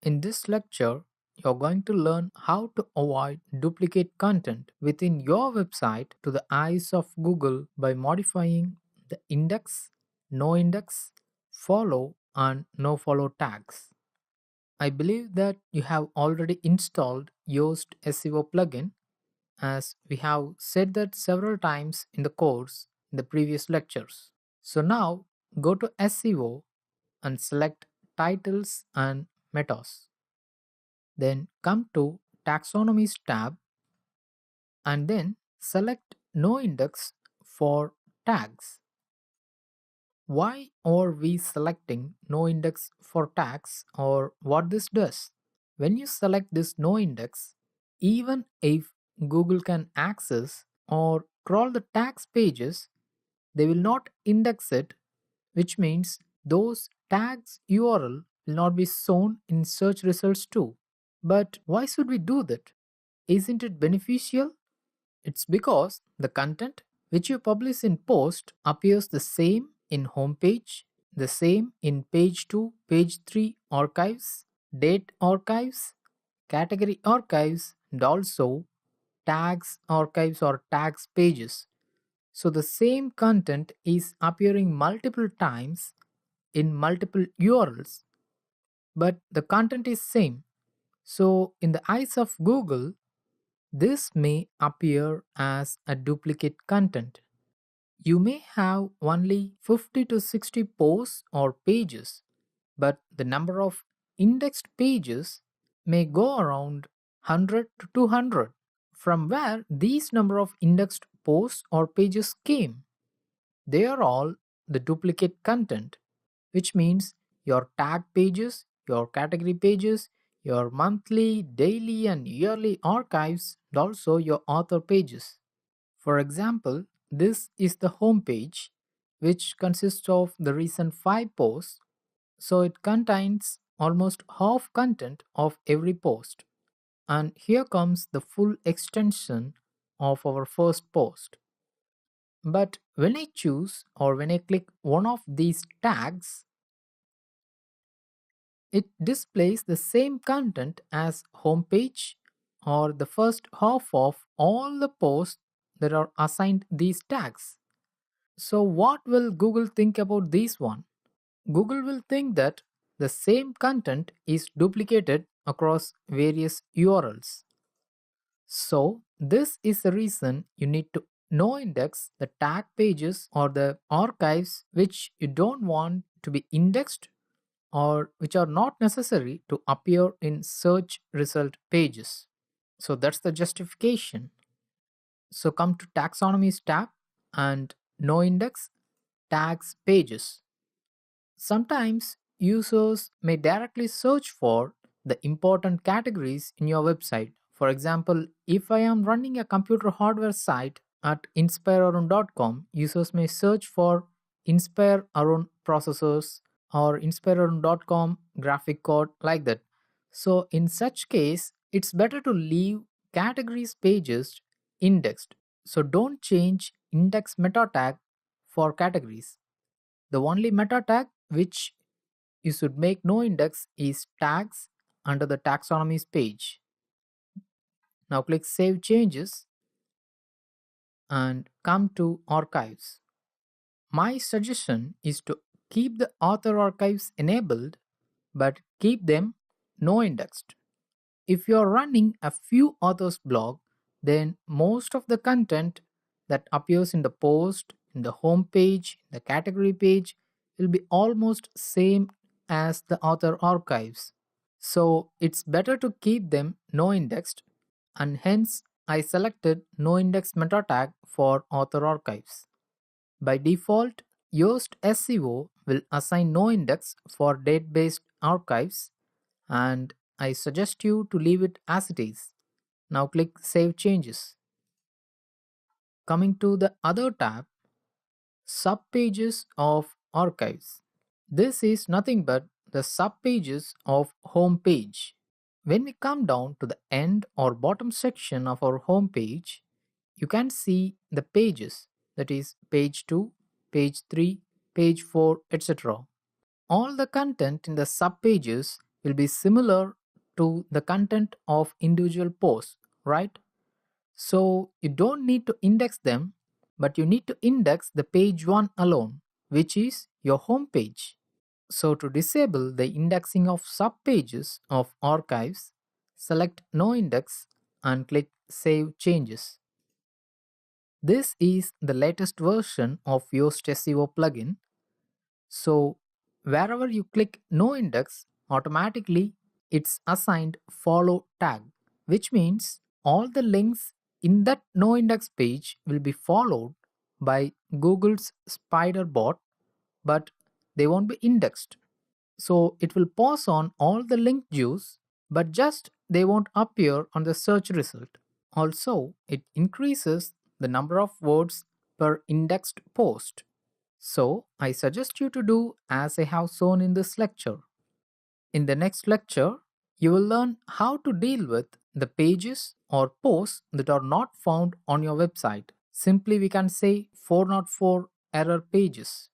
In this lecture, you're going to learn how to avoid duplicate content within your website to the eyes of Google by modifying the index, no index, follow, and no follow tags. I believe that you have already installed Yoast SEO plugin, as we have said that several times in the course in the previous lectures. So now go to SEO and select titles and metas. Then come to Taxonomies tab and then select No Index for tags. Why are we selecting No Index for tags, or what this does? When you select this No Index, even if Google can access or crawl the tags pages, they will not index it, which means those tags URL will not be shown in search results too. But why should we do that? Isn't it beneficial? It's because the content which you publish in post appears the same in homepage, the same in page 2, page 3 archives, date archives, category archives, and also tags archives or tags pages. So the same content is appearing multiple times in multiple URLs, but the content is same. So in the eyes of Google, this may appear as a duplicate content. You may have only 50 to 60 posts or pages, but the number of indexed pages may go around 100 to 200. From where these number of indexed posts or pages came? They are all the duplicate content, which means your tag pages, your category pages, your monthly, daily, and yearly archives, and also your author pages. For example, this is the home page, which consists of the recent 5 posts, so it contains almost half content of every post. And here comes the full extension of our first post. But when I choose or when I click one of these tags, it displays the same content as homepage or the first half of all the posts that are assigned these tags. So what will Google think about this one? Google will think that the same content is duplicated across various URLs. So this is the reason you need to no index the tag pages or the archives which you don't want to be indexed or which are not necessary to appear in search result pages. So that's the justification. So come to taxonomies tab and no index tags pages. Sometimes users may directly search for the important categories in your website. For example, if I am running a computer hardware site at inspirearun.com, users may search for Inspire Arun processors or inspirearun.com graphic card like that. So in such case, it's better to leave categories pages indexed. So don't change index meta tag for categories. The only meta tag which you should make no index is tags under the taxonomies page. Now click Save Changes and come to Archives. My suggestion is to keep the author archives enabled but keep them no indexed. If you are running a few authors blog, then most of the content that appears in the post, in the home page, the category page will be almost same as the author archives. So it's better to keep them no indexed, and hence I selected no index meta tag for author archives. By default, Yoast SEO will assign no index for date based archives, and I suggest you to leave it as it is. Now click Save Changes. Coming to the other tab, Subpages of Archives. This is nothing but the subpages of home page. When we come down to the end or bottom section of our home page, you can see the pages, that is page 2, page 3, page 4, etc. All the content in the subpages will be similar to the content of individual posts, right? So you don't need to index them, but you need to index the page 1 alone, which is your home page. So to disable the indexing of subpages of archives, select no index and click save changes. This is the latest version of Yoast SEO plugin. So wherever you click no index, automatically it's assigned follow tag, which means all the links in that no index page will be followed by Google's spider bot, but they won't be indexed. So it will pass on all the link juice, but just they won't appear on the search result. Also, it increases the number of words per indexed post. So, I suggest you to do as I have shown in this lecture. In the next lecture, you will learn how to deal with the pages or posts that are not found on your website. Simply, we can say 404 error pages.